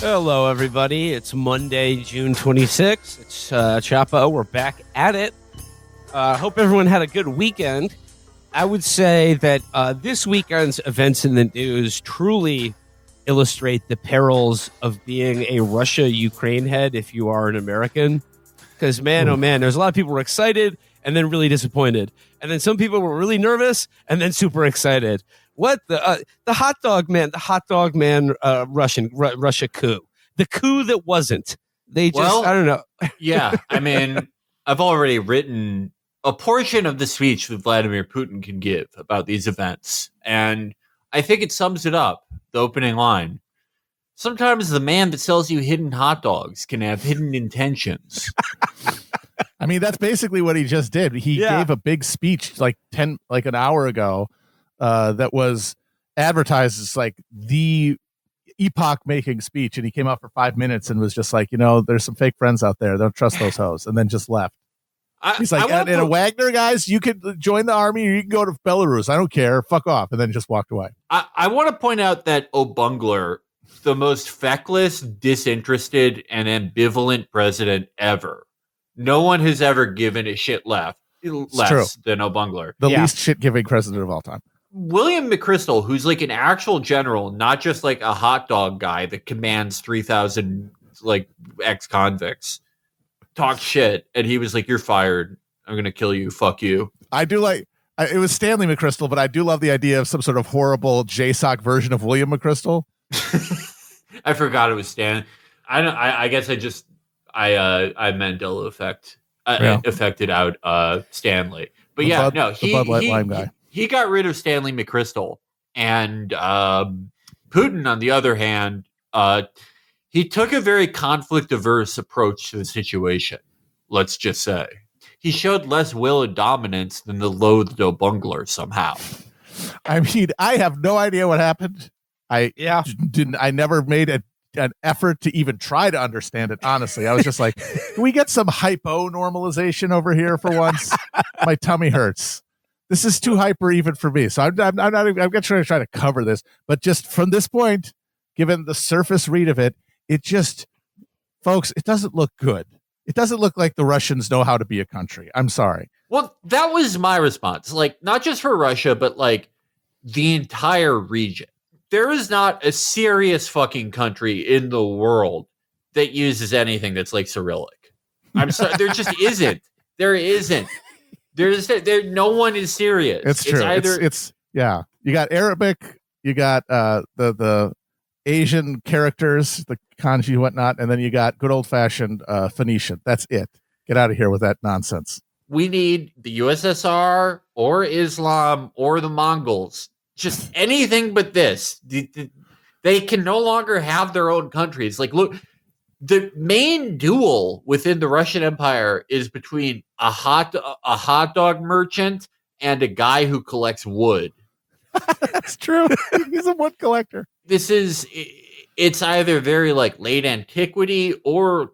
Hello, everybody. It's Monday, June 26th. It's Chapo. We're back at it. Hope everyone had a good weekend. I would say that this weekend's events in the news truly illustrate the perils of being a Russia-Ukraine head if you are an American. Because, man, oh, man, there's a lot of people who were excited and then really disappointed. And then some people were really nervous and then super excited. What the hot dog man, Russia coup, the coup that wasn't. They just, I don't know. Yeah, I mean, I've already written a portion of the speech that Vladimir Putin can give about these events, and I think it sums it up. The opening line: sometimes the man that sells you hidden hot dogs can have hidden intentions. I mean, that's basically what he just did. He gave a big speech like an hour ago. That was advertised as like the epoch-making speech, and he came out for 5 minutes and was just like, there's some fake friends out there. Don't trust those hoes, and then just left. He's like, and a Wagner, guys, you could join the army or you can go to Belarus. I don't care. Fuck off, and then just walked away. I want to point out that O'Bungler, the most feckless, disinterested, and ambivalent president ever. No one has ever given a shit less than O'Bungler. The least shit-giving president of all time. William McChrystal, who's like an actual general, not just like a hot dog guy that commands 3,000 like ex-convicts, talked shit, and he was like, "You're fired. I'm gonna kill you. Fuck you." I do like it was Stanley McChrystal, but I do love the idea of some sort of horrible JSOC version of William McChrystal. I forgot it was Stan. I guess I Mandela effect affected out Stanley, but the Bud Light Lime guy. He got rid of Stanley McChrystal, and Putin, on the other hand, he took a very conflict-averse approach to the situation, let's just say. He showed less will and dominance than the loathed O'Bungler somehow. I mean, I have no idea what happened. I never made an effort to even try to understand it, honestly. I was just like, can we get some hypo normalization over here for once? My tummy hurts. This is too hyper even for me. So I'm not going to try to cover this, but just from this point, given the surface read of it, folks, it doesn't look good. It doesn't look like the Russians know how to be a country. I'm sorry. Well, that was my response. Like, not just for Russia, but like the entire region. There is not a serious fucking country in the world that uses anything that's like Cyrillic. I'm sorry. There just isn't. There isn't. No one is serious. It's true. It's you got Arabic, you got the Asian characters, the kanji and whatnot, and then you got good old fashioned Phoenician. That's it. Get out of here with that nonsense. We need the USSR or Islam or the Mongols. Just anything but this. They can no longer have their own countries. Like, look, the main duel within the Russian Empire is between a hot dog merchant and a guy who collects wood. That's true. He's a wood collector. It's either very like late antiquity or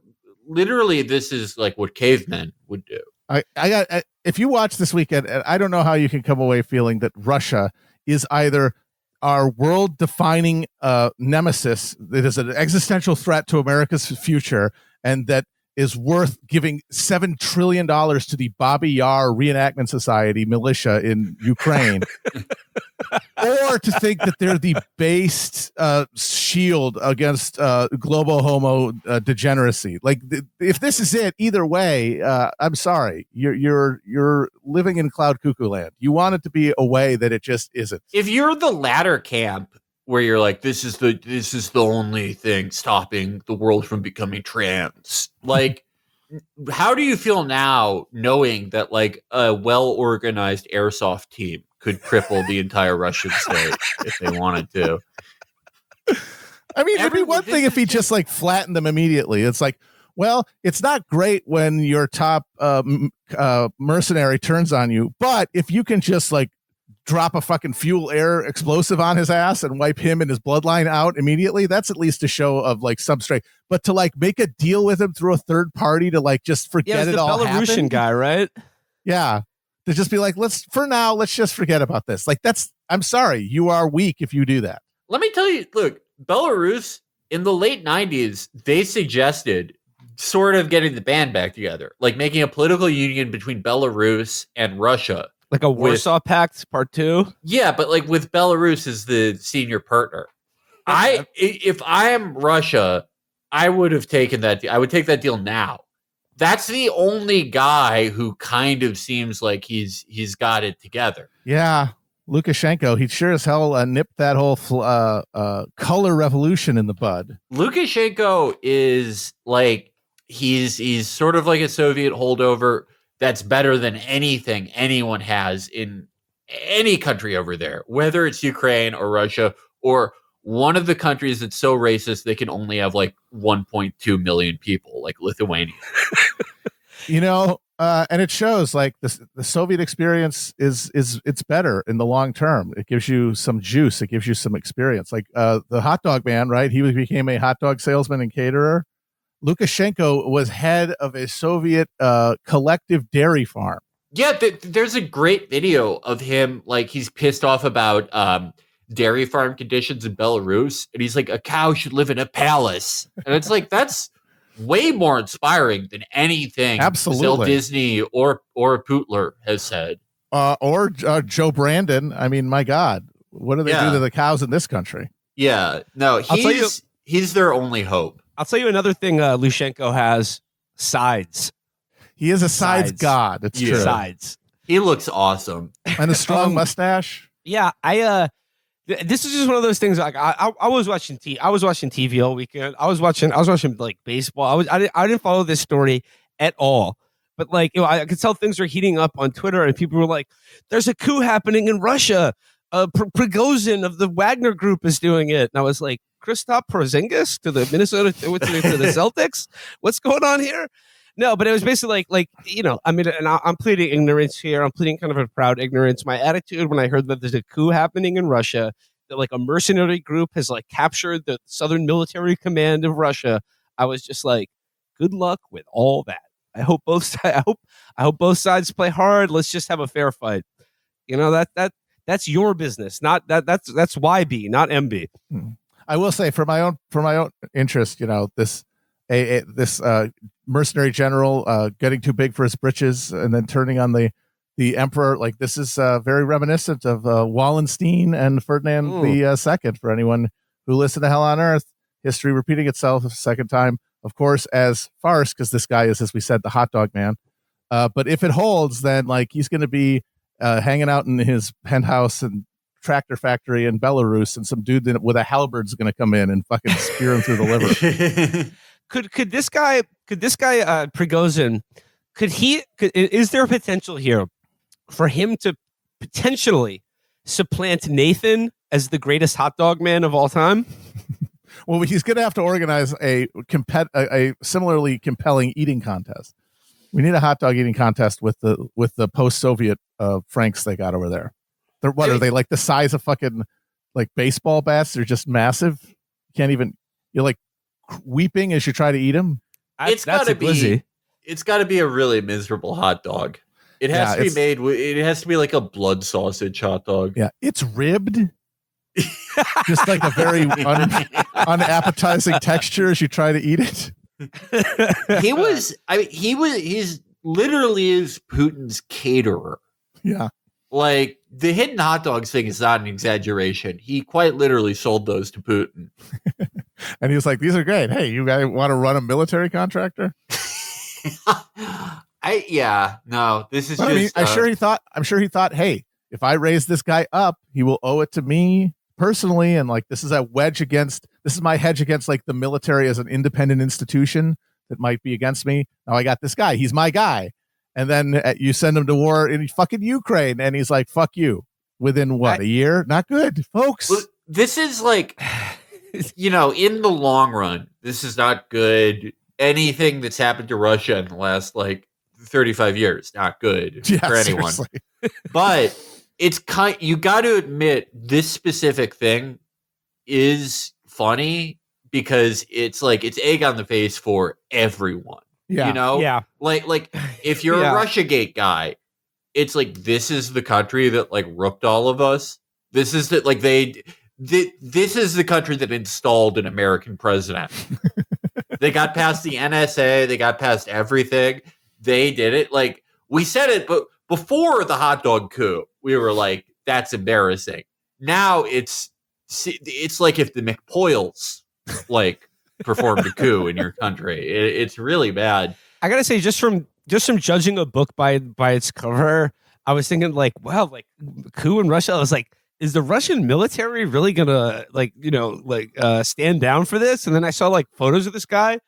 literally this is like what cavemen would do. If you watch this weekend, I don't know how you can come away feeling that Russia is either our world-defining nemesis that is an existential threat to America's future and that is worth giving $7 trillion to the Babi Yar Reenactment Society militia in Ukraine, or to think that they're the based shield against global homo degeneracy. Like, if this is it, either way, I'm sorry, you're living in cloud cuckoo land. You want it to be a way that it just isn't. If you're the latter camp, where you're like, this is the only thing stopping the world from becoming trans. Like, how do you feel now knowing that like a well-organized airsoft team could cripple the entire Russian state if they wanted to? I mean, it'd be one thing if he just like flattened them immediately. It's like, well, it's not great when your top mercenary turns on you, but if you can just like drop a fucking fuel air explosive on his ass and wipe him and his bloodline out immediately, that's at least a show of like some strength. But to like make a deal with him through a third party to like just forget it all happened. The Belarusian guy, right? Yeah. To just be like, let's just forget about this. Like, I'm sorry, you are weak if you do that. Let me tell you, look, Belarus in the late 90s, they suggested sort of getting the band back together, like making a political union between Belarus and Russia. Like a Warsaw Pact Part 2? Yeah, but like with Belarus as the senior partner. If I am Russia, I would have taken that. I would take that deal now. That's the only guy who kind of seems like he's got it together. Yeah. Lukashenko, he sure as hell nipped that whole color revolution in the bud. Lukashenko is like, he's sort of like a Soviet holdover that's better than anything anyone has in any country over there, whether it's Ukraine or Russia or one of the countries that's so racist they can only have like 1.2 million people, like Lithuania. And it shows like the Soviet experience is it's better in the long term. It gives you some juice. It gives you some experience. Like the hot dog man, right? He became a hot dog salesman and caterer. Lukashenko was head of a Soviet collective dairy farm. Yeah, there's a great video of him. Like he's pissed off about dairy farm conditions in Belarus. And he's like, a cow should live in a palace. And it's like, that's way more inspiring than anything Still Disney or Putler has said. Or Joe Brandon. I mean, my God, what do they do to the cows in this country? Yeah, no, he's their only hope. I'll tell you another thing Lushenko has, sides. He is a sides god. It's true. Sides. He looks awesome. And a strong mustache. Yeah, this is just one of those things. Like I was watching TV all weekend. I was watching like baseball. I didn't follow this story at all. But like, I could tell things were heating up on Twitter, and people were like, "There's a coup happening in Russia. Prigozhin of the Wagner Group is doing it." And I was like, Kristaps Porzingis to the Minnesota to the Celtics? What's going on here? No, but it was basically like I mean, and I'm pleading ignorance here. I'm pleading kind of a proud ignorance. My attitude when I heard that there's a coup happening in Russia, that like a mercenary group has like captured the Southern Military Command of Russia, I was just like, good luck with all that. I hope both sides play hard. Let's just have a fair fight. That's your business, not that's YB, not MB. I will say for my own interest, this mercenary general getting too big for his britches and then turning on the emperor. Like this is very reminiscent of Wallenstein and Ferdinand the Second. For anyone who listened to Hell on Earth, history repeating itself a second time, of course, as farce, because this guy is, as we said, the hot dog man. But if it holds, then like he's going to be hanging out in his penthouse and tractor factory in Belarus, and some dude with a halberd's going to come in and fucking spear him through the liver. Could this guy Prigozhin, is there a potential here for him to potentially supplant Nathan as the greatest hot dog man of all time? Well, he's going to have to organize a similarly compelling eating contest. We need a hot dog eating contest with the post-Soviet Franks they got over there. Are they like the size of fucking like baseball bats? They're just massive. You can't even. You're like weeping as you try to eat them. It's got to be a really miserable hot dog. It has to be made. It has to be like a blood sausage hot dog. Yeah, it's ribbed. Just like a very unappetizing texture as you try to eat it. He's literally is Putin's caterer. Yeah. Like the hidden hot dogs thing is not an exaggeration. He quite literally sold those to Putin. And he was like, these are great. Hey, you guys want to run a military contractor? This is I'm sure he thought, hey, if I raise this guy up, he will owe it to me personally. And like, this is my hedge against like the military as an independent institution that might be against me. Now I got this guy. He's my guy. And then you send him to war in fucking Ukraine. And he's like, fuck you. Within a year? Not good, folks. Well, this is like, in the long run, this is not good. Anything that's happened to Russia in the last like 35 years, not good for anyone. But it's you got to admit this specific thing is funny because it's like it's egg on the face for everyone. Yeah. Yeah. Like if you're a Russiagate guy, it's like this is the country that like rooked all of us. This is that like this is the country that installed an American president. They got past the NSA. They got past everything. They did it. Like, we said it, but before the hot dog coup, we were like, that's embarrassing. Now it's like if the McPoyles like performed a coup in your country. It's really bad. I gotta say, just from judging a book by its cover, I was thinking like, wow, like coup in Russia. I was like, is the Russian military really gonna stand down for this? And then I saw like photos of this guy,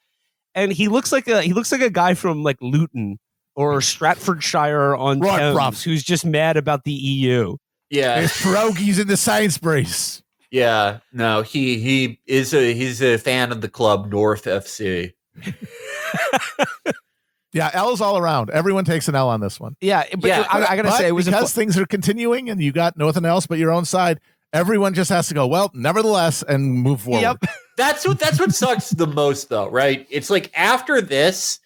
and he looks like a guy from like Luton or Stratfordshire on Thames, who's just mad about the EU. Yeah, there's pierogies in the Sainsbury's. Yeah, no, he's a fan of the club North FC. Yeah, L's all around. Everyone takes an L on this one. Yeah, but I gotta say, it was because things are continuing and you got nothing else but your own side. Everyone just has to go, well, nevertheless, and move forward. Yep. That's what sucks the most, though, right? It's like after this,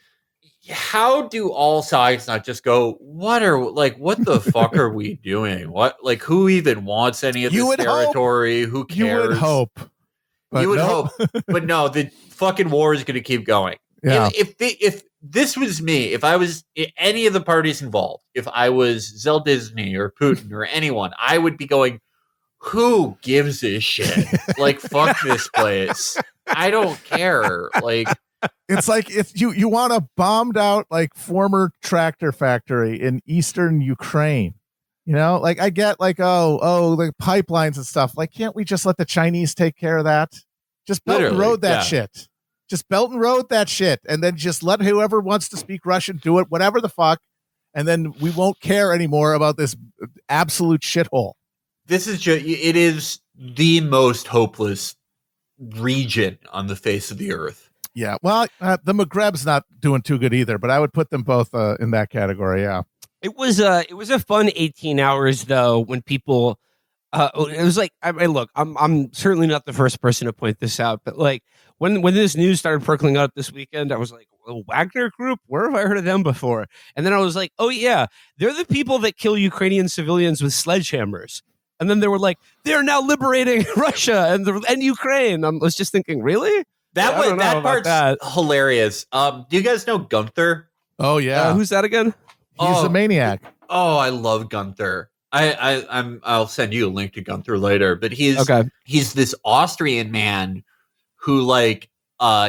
how do all sides not just go, what the fuck are we doing? What, like, who even wants any of this territory? Hope. Who cares? You would hope. You would hope. But no, the fucking war is going to keep going. Yeah. If this was me, if I was any of the parties involved, if I was Zelensky or Putin or anyone, I would be going, who gives a shit? Like, fuck this place. I don't care. Like, it's like if you want a bombed out like former tractor factory in eastern Ukraine, like I get like, the pipelines and stuff. Like, can't we just let the Chinese take care of that? Just Belt and Road that shit. Just Belt and Road that shit. And then just let whoever wants to speak Russian do it, whatever the fuck. And then we won't care anymore about this absolute shithole. It is the most hopeless region on the face of the earth. Yeah. Well, the Maghreb's not doing too good either, but I would put them both in that category. Yeah. It was a fun 18 hours though, when people, it was like, look, I'm certainly not the first person to point this out, but like when this news started percolating up this weekend, I was like, Wagner Group, where have I heard of them before? And then I was like, oh yeah, they're the people that kill Ukrainian civilians with sledgehammers. And then they were like, they're now liberating Russia and Ukraine. I was just thinking, really? That part's hilarious. Do you guys know Gunther? Oh yeah, who's that again? He's a maniac. Oh, I love Gunther. I'll send you a link to Gunther later. But he's this Austrian man who like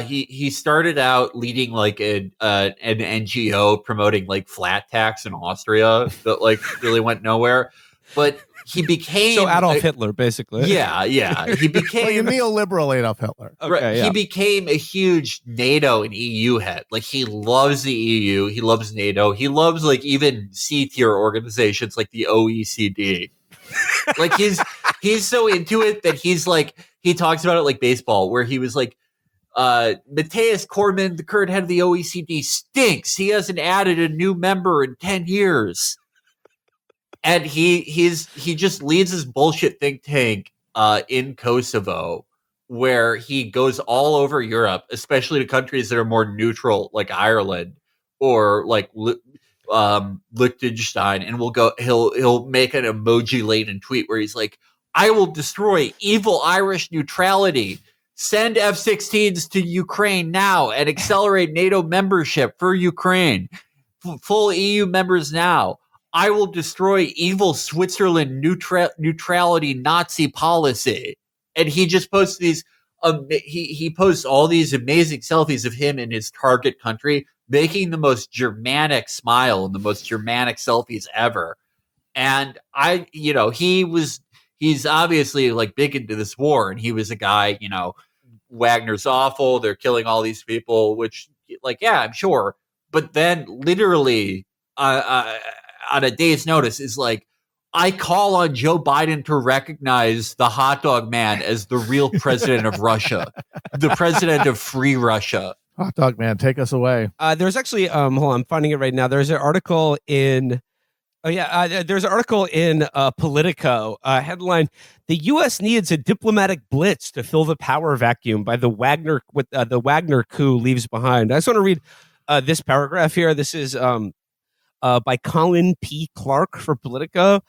he started out leading like an NGO promoting like flat tax in Austria that like really went nowhere. But he became Adolf Hitler, basically. Yeah. He became neoliberal Adolf Hitler. Okay, He became a huge NATO and EU head. Like, he loves the EU, he loves NATO, he loves like even C-tier organizations like the OECD. Like, he's so into it that he's like, he talks about it like baseball, where he was like, Matthias Cormann, the current head of the OECD, stinks. He hasn't added a new member in 10 years. And he just leads this bullshit think tank in Kosovo, where he goes all over Europe, especially to countries that are more neutral, like Ireland or like Liechtenstein, and he'll make an emoji-laden tweet where he's like, "I will destroy evil Irish neutrality. Send F-16s to Ukraine now and accelerate NATO membership for Ukraine. Full EU members now. I will destroy evil Switzerland neutrality Nazi policy." And he just posts these, he posts all these amazing selfies of him in his target country, making the most Germanic smile and the most Germanic selfies ever. And he's obviously like big into this war, and he was a guy, Wagner's awful, they're killing all these people, which, like, yeah, I'm sure. But then literally, on a day's notice, is like, I call on Joe Biden to recognize the hot dog man as the real president of Russia, the president of free Russia. Hot dog man, take us away. There's actually, hold on, I'm finding it right now. There's an article in, there's an article in Politico, headline, "The U.S. needs a diplomatic blitz to fill the power vacuum by the Wagner coup leaves behind." I just want to read this paragraph here. This is by Colin P. Clark for Politico.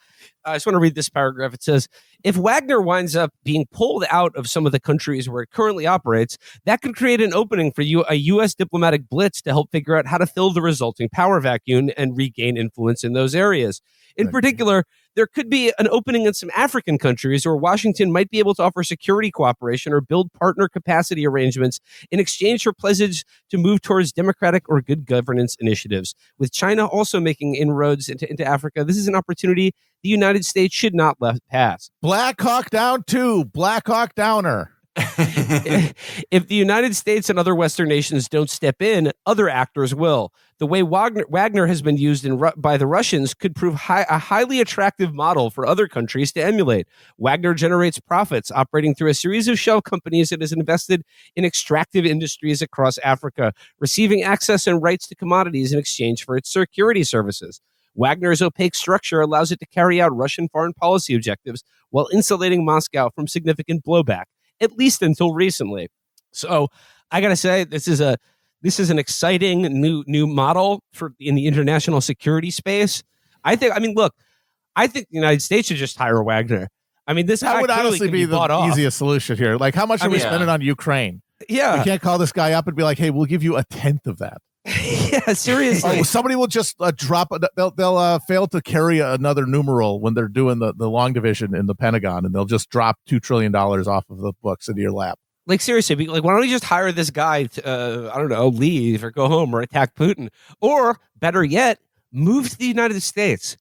I just want to read this paragraph. It says, if Wagner winds up being pulled out of some of the countries where it currently operates, that could create an opening for a U.S. diplomatic blitz to help figure out how to fill the resulting power vacuum and regain influence in those areas. In particular, there could be an opening in some African countries where Washington might be able to offer security cooperation or build partner capacity arrangements in exchange for pledges to move towards democratic or good governance initiatives. With China also making inroads into Africa, this is an opportunity the United States should not let pass. Black Hawk Down 2, Black Hawk Downer. If the United States and other Western nations don't step in, other actors will. The way Wagner has been used by the Russians could prove a highly attractive model for other countries to emulate. Wagner generates profits operating through a series of shell companies that has invested in extractive industries across Africa, receiving access and rights to commodities in exchange for its security services. Wagner's opaque structure allows it to carry out Russian foreign policy objectives while insulating Moscow from significant blowback, at least until recently. So I got to say, this is an exciting new model in the international security space. I think the United States should just hire Wagner. I mean, that would honestly be the easiest solution here. Like, how much are we spending on Ukraine? Yeah. You can't call this guy up and be like, hey, we'll give you 1/10 of that. Yeah, seriously. Somebody will just drop. They'll fail to carry another numeral when they're doing the long division in the Pentagon, and they'll just drop $2 trillion off of the books into your lap. Like, seriously, why don't we just hire this guy to, I don't know, leave or go home or attack Putin? Or, better yet, move to the United States.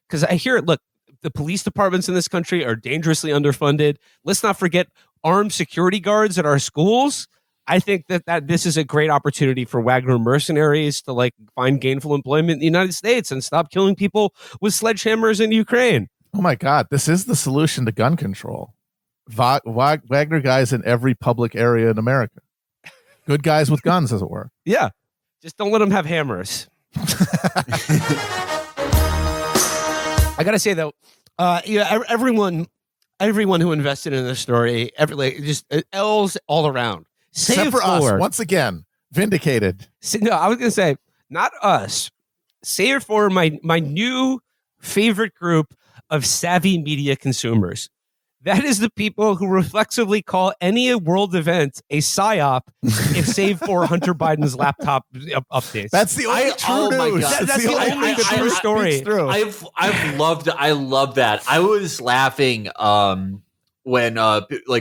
Because I hear it, look, the police departments in this country are dangerously underfunded. Let's not forget armed security guards at our schools. I think that this is a great opportunity for Wagner mercenaries to find gainful employment in the United States and stop killing people with sledgehammers in Ukraine. Oh my God, this is the solution to gun control. Wagner guys in every public area in America. Good guys with guns, as it were. Yeah. Just don't let them have hammers. I got to say, though, everyone who invested in this story, just L's all around. Except for us, once again, vindicated. No, I was going to say, not us. Save for my new favorite group of savvy media consumers. That is the people who reflexively call any world event a psyop if save for Hunter Biden's laptop updates. That's the only true news. That's the only true story. I love that. I was laughing when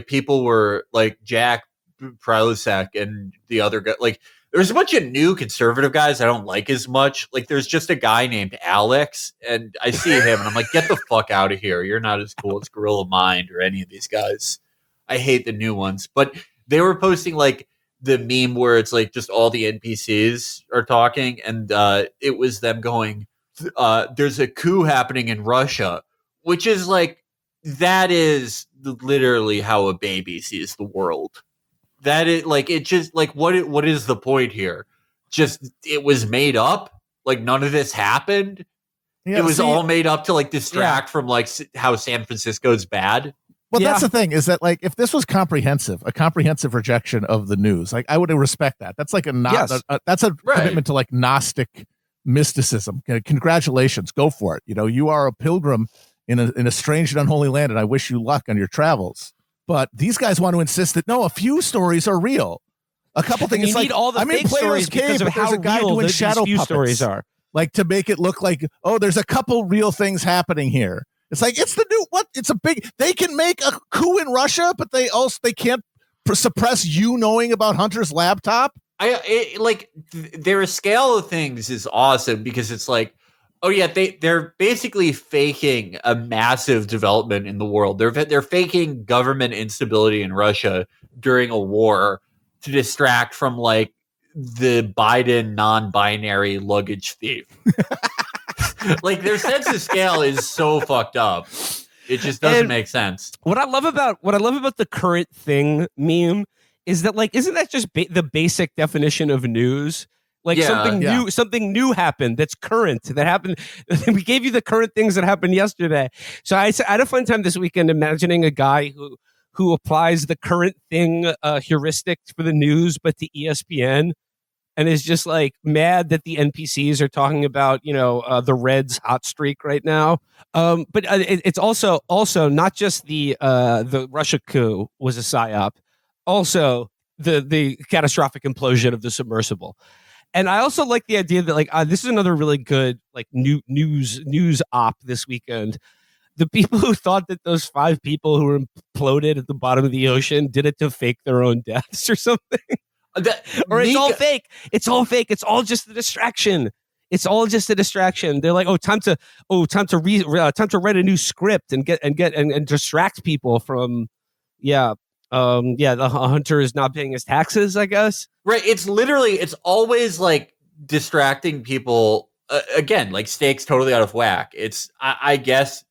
people were like Jack Prilosek and the other guy, there's a bunch of new conservative guys I don't like as much. Like, there's just a guy named Alex, and I see him, and I'm like, get the fuck out of here. You're not as cool as Gorilla Mind or any of these guys. I hate the new ones. But they were posting, the meme where it's, just all the NPCs are talking, and it was them going, there's a coup happening in Russia, which is, that is literally how a baby sees the world. That it it just what is the point here? Just it was made up. None of this happened. Yeah, it was all made up to distract from how San Francisco's bad. Well, that's the thing is that if this was a comprehensive rejection of the news, I would respect that. That's that's a commitment to Gnostic mysticism. Congratulations, go for it. You are a pilgrim in a strange and unholy land, and I wish you luck on your travels. But these guys want to insist that no, a few stories are real. A couple things. You need all the fake stories because of how real these few stories are. To make it look like, oh, there's a couple real things happening here. It's it's the new what? It's a big. They can make a coup in Russia, but they can't suppress you knowing about Hunter's laptop. Their scale of things is awesome because it's oh yeah, they're basically faking a massive development in the world. They're faking government instability in Russia during a war to distract from the Biden non-binary luggage thief. Their sense of scale is so fucked up. It just doesn't make sense. What I love about the current thing meme is that isn't that just the basic definition of news? Something new happened that's current, that happened. We gave you the current things that happened yesterday. So I had a fun time this weekend imagining a guy who applies the current thing heuristic for the news, but to ESPN. and is just like mad that the NPCs are talking about, the Reds' hot streak right now. But it's also not just the Russia coup was a psyop, also the catastrophic implosion of the submersible. And I also like the idea that this is another really good news op this weekend. The people who thought that those 5 people who were imploded at the bottom of the ocean did it to fake their own deaths or something. It's all fake. It's all fake. It's all just a distraction. It's all just a distraction. They're like, time to write a new script and distract people from, the hunter is not paying his taxes, I guess. Right. It's always like distracting people. Again, like stakes totally out of whack. I guess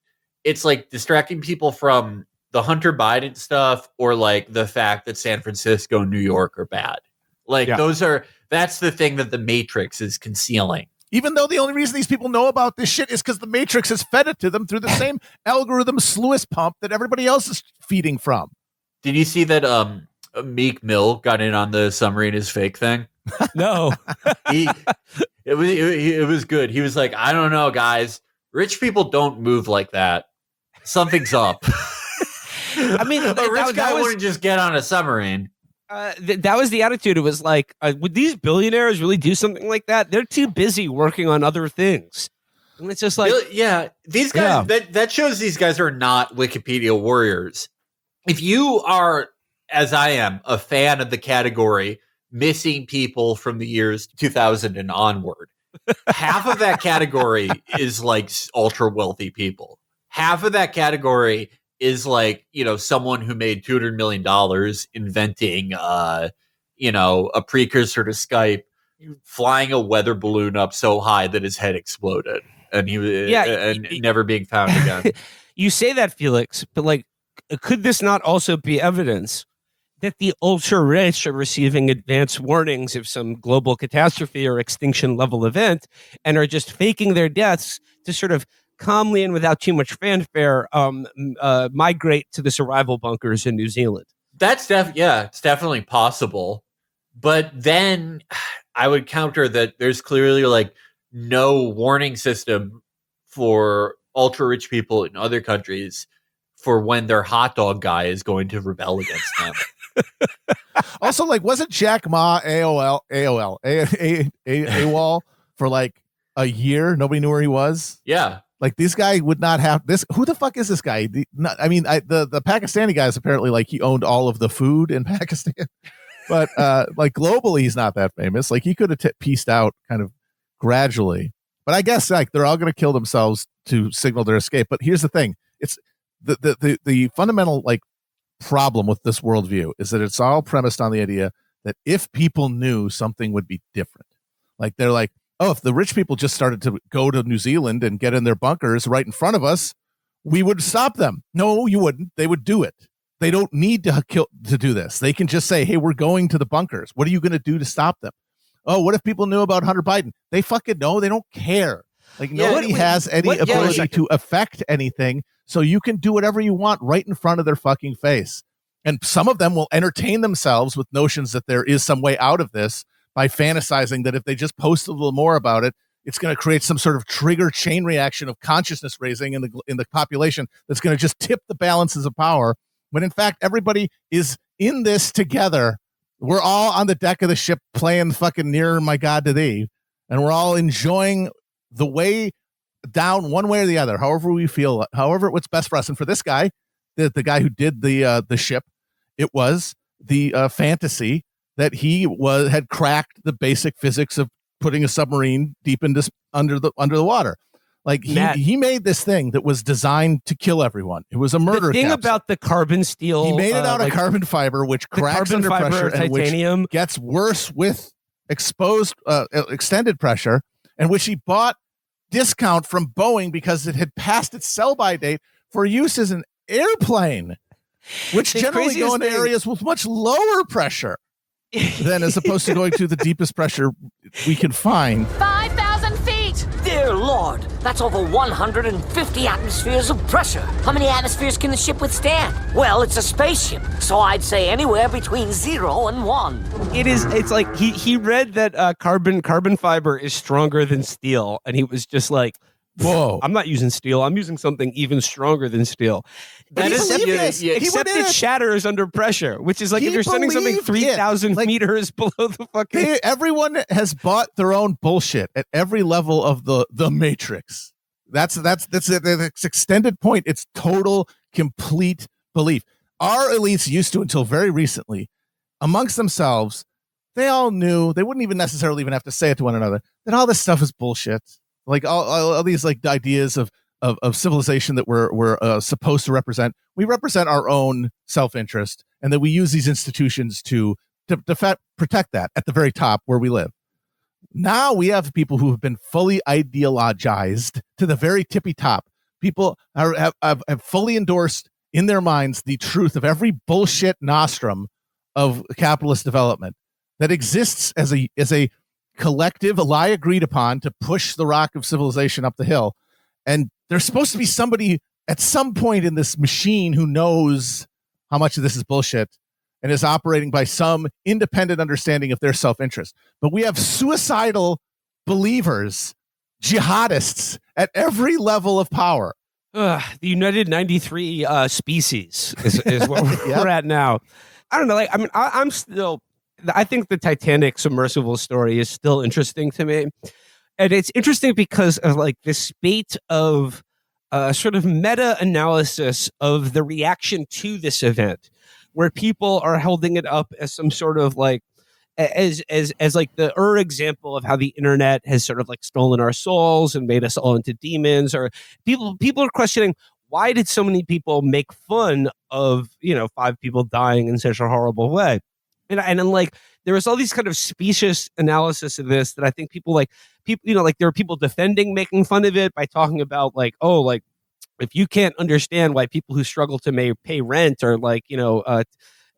it's like distracting people from the Hunter Biden stuff or like the fact that San Francisco and New York are bad. Like that's the thing that the Matrix is concealing. Even though the only reason these people know about this shit is because the Matrix has fed it to them through the same algorithm sluice pump that everybody else is feeding from. Did you see that Meek Mill got in on the submarine is fake thing? No. It was good. He was like, I don't know, guys. Rich people don't move like that. Something's up. I mean, a rich guy wouldn't just get on a submarine. That was the attitude. It was like, would these billionaires really do something like that? They're too busy working on other things. And it's just like, these guys, that shows these guys are not Wikipedia warriors. If you are, as I am, a fan of the category missing people from the years 2000 and onward, half of that category is like ultra wealthy people. Half of that category is like, someone who made $200 million inventing, a precursor to Skype, flying a weather balloon up so high that his head exploded and he was never being found again. You say that, Felix, but could this not also be evidence that the ultra rich are receiving advance warnings of some global catastrophe or extinction level event and are just faking their deaths to sort of calmly and without too much fanfare migrate to the survival bunkers in New Zealand? That's it's definitely possible. But then I would counter that there's clearly like no warning system for ultra rich people in other countries for when their hot dog guy is going to rebel against them. Also, wasn't Jack Ma AWOL for like a year? Nobody knew where he was. Yeah. This guy would not have this. Who the fuck is this guy? The Pakistani guy is apparently he owned all of the food in Pakistan, but globally he's not that famous. He could have pieced out kind of gradually, but I guess they're all going to kill themselves to signal their escape. But here's the thing: it's the fundamental problem with this worldview is that it's all premised on the idea that if people knew, something would be different. They're like, oh, if the rich people just started to go to New Zealand and get in their bunkers right in front of us, we would stop them. No, you wouldn't. They would do it. They don't need to do this. They can just say, hey, we're going to the bunkers. What are you going to do to stop them? Oh, what if people knew about Hunter Biden? They fucking know. They don't care. Nobody has any ability to affect anything. So you can do whatever you want right in front of their fucking face. And some of them will entertain themselves with notions that there is some way out of this by fantasizing that if they just post a little more about it, it's going to create some sort of trigger chain reaction of consciousness raising in the population that's going to just tip the balances of power. When in fact, everybody is in this together. We're all on the deck of the ship playing fucking Nearer My God to Thee. And we're all enjoying the way down one way or the other, however we feel, however what's best for us. And for this guy, the guy who did the ship, it was the fantasy that he had cracked the basic physics of putting a submarine deep into under the water. He made this thing that was designed to kill everyone. It was a murder. The thing capsule. About the carbon steel, he made it out of carbon fiber, which cracks under pressure and titanium. Which gets worse with extended pressure, and which he bought discount from Boeing because it had passed its sell-by date for use as an airplane, which generally go into areas with much lower pressure than as opposed to going to the deepest pressure we can find. 5,000 feet! Dear Lord, Lord, that's over 150 atmospheres of pressure. How many atmospheres can the ship withstand? Well, it's a spaceship, so I'd say anywhere between 0 and 1. It's like he read that carbon fiber is stronger than steel, and he was just like, whoa, I'm not using steel. I'm using something even stronger than steel. That is, except it shatters under pressure, which is like if you're sending something 3,000 meters below the fucking... Everyone has bought their own bullshit at every level of the Matrix. That's the extended point. It's total, complete belief. Our elites used to, until very recently, amongst themselves, they all knew, they wouldn't even necessarily even have to say it to one another, that all this stuff is bullshit. Like all these like ideas of civilization that we're supposed to represent. We represent our own self-interest, and that we use these institutions to protect that at the very top where we live. Now we have people who have been fully ideologized to the very tippy top. People have fully endorsed in their minds the truth of every bullshit nostrum of capitalist development that exists as a collective, a lie agreed upon to push the rock of civilization up the hill. And there's supposed to be somebody at some point in this machine who knows how much of this is bullshit and is operating by some independent understanding of their self-interest. But we have suicidal believers, jihadists at every level of power. The United 93 species is what we're at now. I don't know. Like, I mean, I think the Titanic submersible story is still interesting to me. And it's interesting because of like this spate of sort of meta-analysis of the reaction to this event, where people are holding it up as some sort of like, as like the example of how the internet has sort of like stolen our souls and made us all into demons, or people are questioning, why did so many people make fun of, 5 people dying in such a horrible way? And then like there was all these kind of specious analysis of this that I think people, there are people defending making fun of it by talking about like, oh, like if you can't understand why people who struggle to pay rent are like,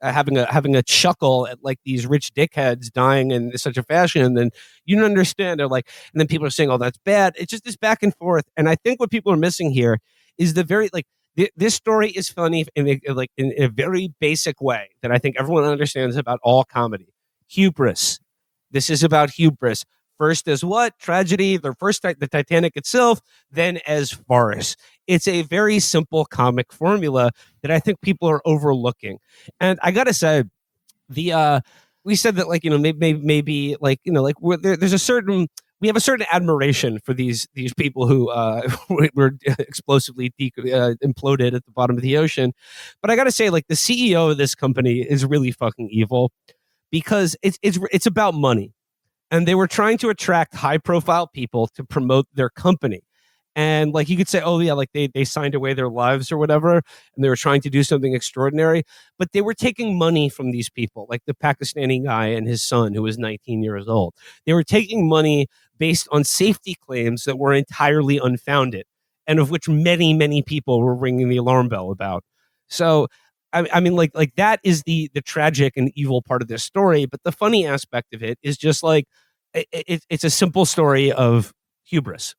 having a chuckle at like these rich dickheads dying in such a fashion, then you don't understand. They're like, and then people are saying, oh, that's bad. It's just this back and forth. And I think what people are missing here is the very like, this story is funny in a very basic way that I think everyone understands about all comedy. Hubris. This is about hubris. First as what? Tragedy. The Titanic itself, then as farce. It's a very simple comic formula that I think people are overlooking. And I gotta say, we said that like maybe like there's a certain. We have a certain admiration for these people who were explosively imploded at the bottom of the ocean. But I got to say, like, the CEO of this company is really fucking evil because it's about money. And they were trying to attract high-profile people to promote their company. And, like, you could say, oh, yeah, like, they signed away their lives or whatever, and they were trying to do something extraordinary. But they were taking money from these people, like the Pakistani guy and his son, who was 19 years old. They were taking money based on safety claims that were entirely unfounded, and of which many, many people were ringing the alarm bell about. So, I mean, like that is the tragic and evil part of this story. But the funny aspect of it is just like, it's a simple story of hubris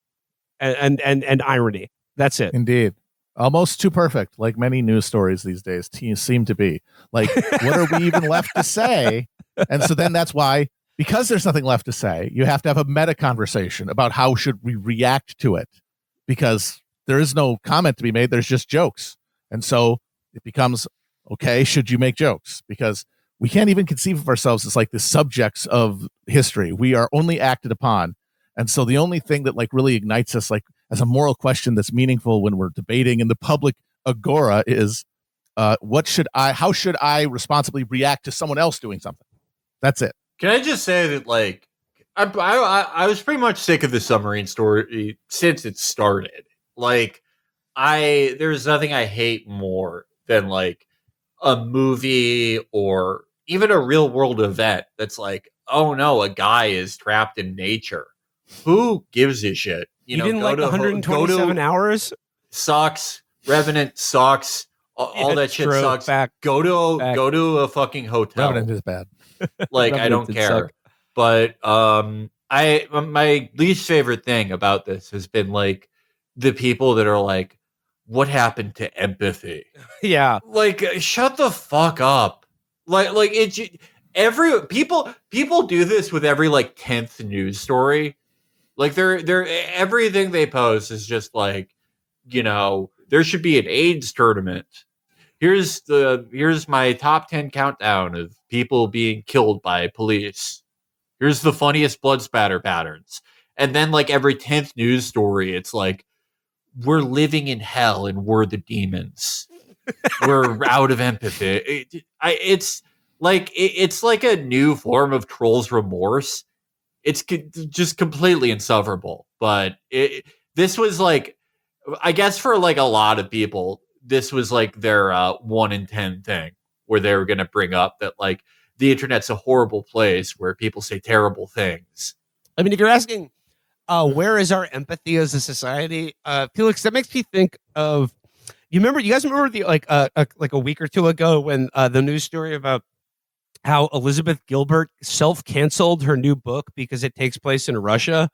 and irony. That's it. Indeed. Almost too perfect, like many news stories these days seem to be. Like, what are we even left to say? And so then that's why, because there's nothing left to say, you have to have a meta conversation about how should we react to it, because there is no comment to be made. There's just jokes. And so it becomes, okay, should you make jokes? Because we can't even conceive of ourselves as like the subjects of history. We are only acted upon. And so the only thing that like really ignites us like as a moral question that's meaningful when we're debating in the public agora is how should I responsibly react to someone else doing something? That's it. Can I just say that like I was pretty much sick of the submarine story since it started. Like there's nothing I hate more than like a movie or even a real world event that's like, oh no, a guy is trapped in nature. Who gives a shit? You know, didn't like 127 hours? Sucks. Revenant sucks. All that shit sucks. Go to a fucking hotel. Revenant is bad. Like, I don't care. Suck. But My least favorite thing about this has been like the people that are like, what happened to empathy? Yeah. Like, shut the fuck up. Like people do this with every like 10th news story. Like they're everything they post is just like, there should be an AIDS tournament. Here's my top 10 countdown of people being killed by police. Here's the funniest blood spatter patterns. And then like every 10th news story, it's like, we're living in hell and we're the demons. We're out of empathy. It's like a new form of troll's remorse. It's just completely insufferable. But this was like, I guess for like a lot of people, this was like their 1 in 10 thing where they were going to bring up that like the internet's a horrible place where people say terrible things. I mean, if you're asking, where is our empathy as a society? Felix, that makes me think of, you guys remember the like a week or two ago when the news story about how Elizabeth Gilbert self-canceled her new book because it takes place in Russia?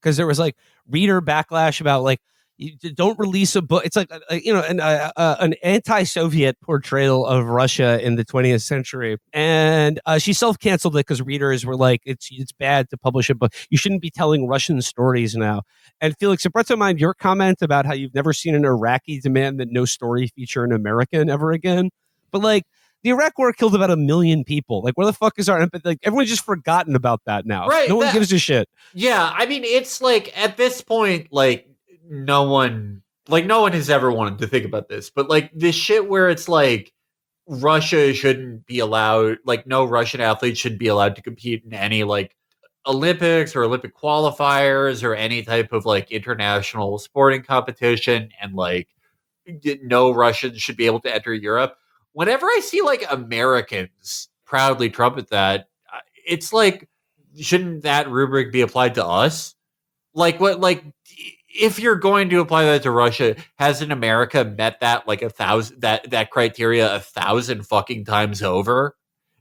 Because there was like reader backlash about like, you don't release a book. It's like an anti-Soviet portrayal of Russia in the 20th century, and she self-canceled it because readers were like, "It's bad to publish a book. You shouldn't be telling Russian stories now." And Felix, it brought to mind your comment about how you've never seen an Iraqi demand that no story feature an American ever again. But like, the Iraq War killed about 1 million people. Like, where the fuck is our empathy? Like, everyone's just forgotten about that now. Right? No one gives a shit. Yeah, I mean, it's like at this point, like. No one has ever wanted to think about this, but like this shit where it's like Russia shouldn't be allowed, like no Russian athlete should be allowed to compete in any like Olympics or Olympic qualifiers or any type of like international sporting competition, and like no Russians should be able to enter Europe. Whenever I see like Americans proudly trumpet that, it's like, shouldn't that rubric be applied to us? Like what, like, if you're going to apply that to Russia, hasn't America met that like 1,000 that criteria 1,000 fucking times over?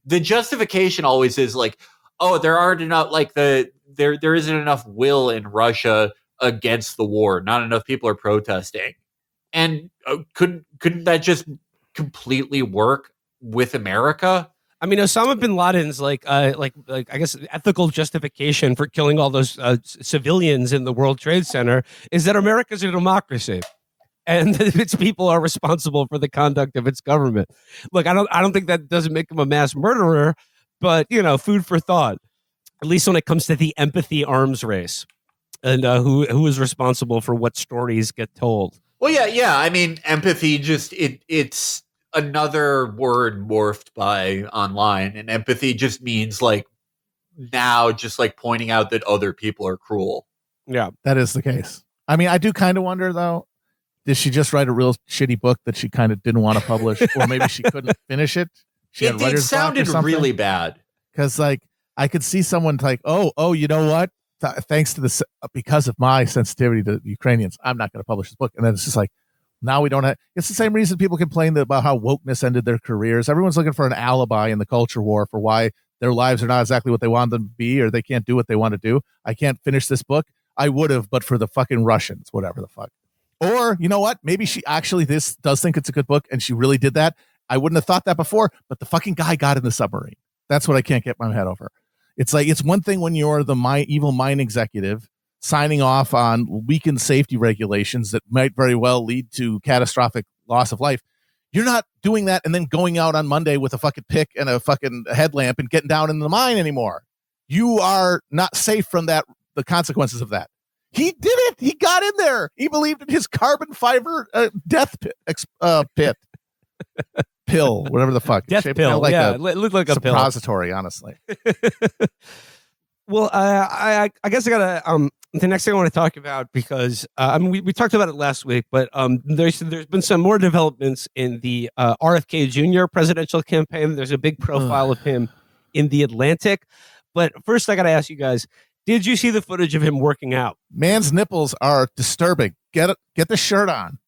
The justification always is like, oh, there aren't enough, like there isn't enough will in Russia against the war. Not enough people are protesting. And couldn't that just completely work with America? I mean, Osama bin Laden's like I guess ethical justification for killing all those civilians in the World Trade Center is that America's a democracy, and its people are responsible for the conduct of its government. Look, I don't think that doesn't make him a mass murderer, but food for thought. At least when it comes to the empathy arms race, and who is responsible for what stories get told. Well, yeah. I mean, empathy it's another word morphed by online, and empathy just means like now just like pointing out that other people are cruel. Yeah, that is the case. I mean, I do kind of wonder though, did she just write a real shitty book that she kind of didn't want to publish, or maybe she couldn't finish it? It sounded really bad. Because like I could see someone like, oh, you know what? Thanks to this, because of my sensitivity to the Ukrainians, I'm not going to publish this book. And then it's just like, now we don't have, it's the same reason people complain about how wokeness ended their careers. Everyone's looking for an alibi in the culture war for why their lives are not exactly what they want them to be, or they can't do what they want to do. I can't finish this book. I would have, but for the fucking Russians, whatever the fuck. Or, you know what? Maybe she actually does think it's a good book and she really did that. I wouldn't have thought that before, but the fucking guy got in the submarine. That's what I can't get my head over. It's like, it's one thing when you're the evil mine executive signing off on weakened safety regulations that might very well lead to catastrophic loss of life. You're not doing that and then going out on Monday with a fucking pick and a fucking headlamp and getting down in the mine anymore. You are not safe from that, the consequences of that. He did it. He got in there. He believed in his carbon fiber death pit. Pill, whatever the fuck. Death pill. Like it looked like a suppository, honestly. Well, I guess I gotta the next thing I want to talk about, because I mean we talked about it last week, but there's been some more developments in the RFK Jr. presidential campaign. There's a big profile of him in the Atlantic. But first, I gotta ask you guys: did you see the footage of him working out? Man's nipples are disturbing. Get the shirt on.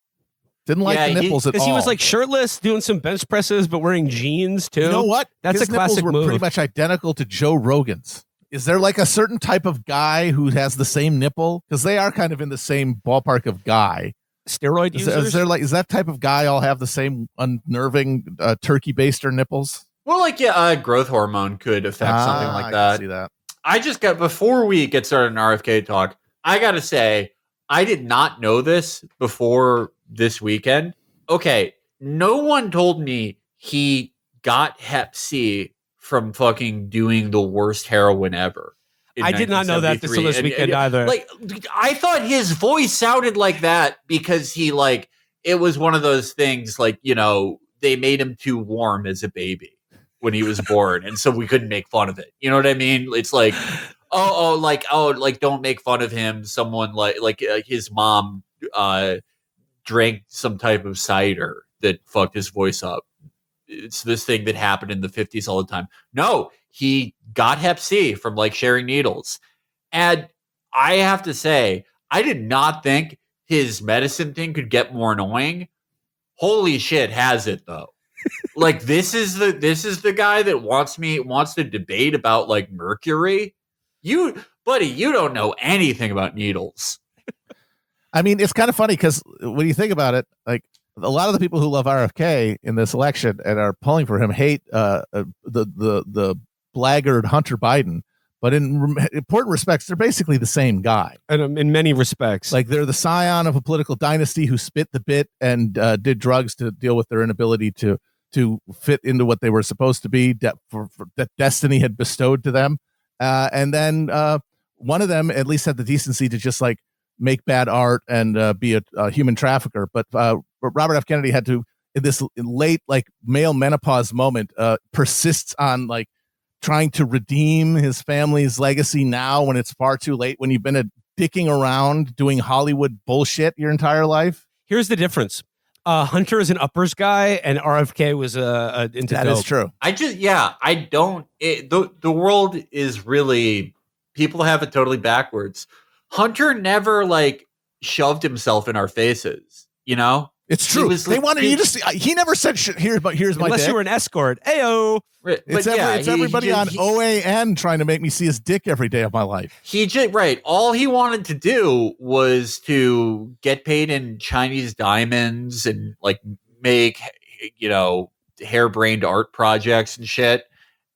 Didn't like the nipples at all. Because he was like shirtless, doing some bench presses, but wearing jeans too. You know what? That's His a classic nipples were move. Pretty much identical to Joe Rogan's. Is there like a certain type of guy who has the same nipple? Because they are kind of in the same ballpark of guy. Steroid users? Is that type of guy all have the same unnerving turkey baster nipples? Well, growth hormone could affect something like that. I can see that. I just before we get started in RFK talk, I got to say, I did not know this before this weekend. Okay, no one told me he got Hep C from fucking doing the worst heroin ever. I did not know that until this weekend either. Like, I thought his voice sounded like that because he it was one of those things they made him too warm as a baby when he was born, and so we couldn't make fun of it. You know what I mean? It's like, don't make fun of him. Someone like his mom drank some type of cider that fucked his voice up. It's this thing that happened in the 50s all the time. No, he got Hep C from sharing needles. And I have to say, I did not think his medicine thing could get more annoying. Holy shit, has it though. This is the guy that wants to debate about mercury. Buddy, you don't know anything about needles. I mean, it's kind of funny because when you think about it, a lot of the people who love RFK in this election and are pulling for him hate the blackguard Hunter Biden. But in important respects, they're basically the same guy. And in many respects. They're the scion of a political dynasty who spit the bit and did drugs to deal with their inability to fit into what they were supposed to be, that destiny had bestowed to them. And then one of them at least had the decency to just make bad art and be a human trafficker. But Robert F. Kennedy had to, in this late male menopause moment, persists on trying to redeem his family's legacy now when it's far too late, when you've been dicking around doing Hollywood bullshit your entire life. Here's the difference. Hunter is an uppers guy, and RFK was into that dope. Is true. The world is really, people have it totally backwards. Hunter never shoved himself in our faces, you know? It's true. They wanted you to see. He never said shit. Here's my dick. Unless you were an escort. Ayo. It's everybody on OAN trying to make me see his dick every day of my life. All he wanted to do was to get paid in Chinese diamonds and make harebrained art projects and shit.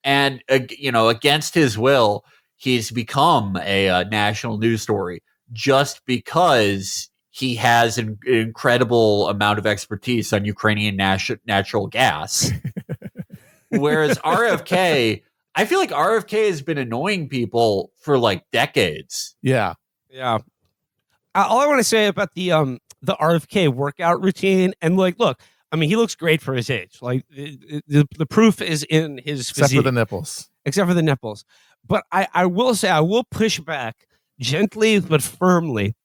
And against his will, he's become a national news story just because he has an incredible amount of expertise on Ukrainian natural gas. Whereas RFK, I feel like RFK has been annoying people for decades. Yeah. Yeah. All I want to say about the RFK workout routine, and look, I mean, he looks great for his age. The proof is in his physique. Except for the nipples. But I will say, I will push back gently but firmly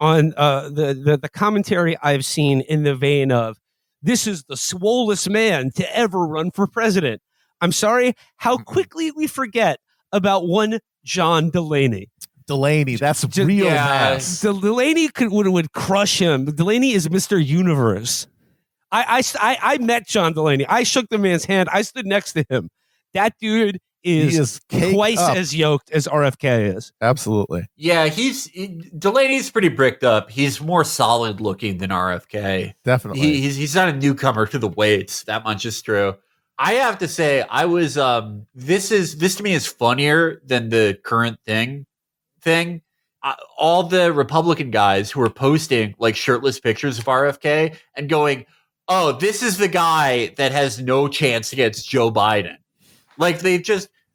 on the commentary I've seen in the vein of, this is the swollest man to ever run for president. I'm sorry, how quickly we forget about one John Delaney. That's real mass. Delaney would crush him. Delaney is Mr. Universe. I met John Delaney. I shook the man's hand. I stood next to him. That dude is twice as yoked as RFK is. Absolutely. Yeah, Delaney's pretty bricked up. He's more solid looking than RFK. Definitely. He's not a newcomer to the weights. That much is true. I have to say, I was this to me is funnier than the current thing. All the Republican guys who are posting shirtless pictures of RFK and going, "Oh, this is the guy that has no chance against Joe Biden."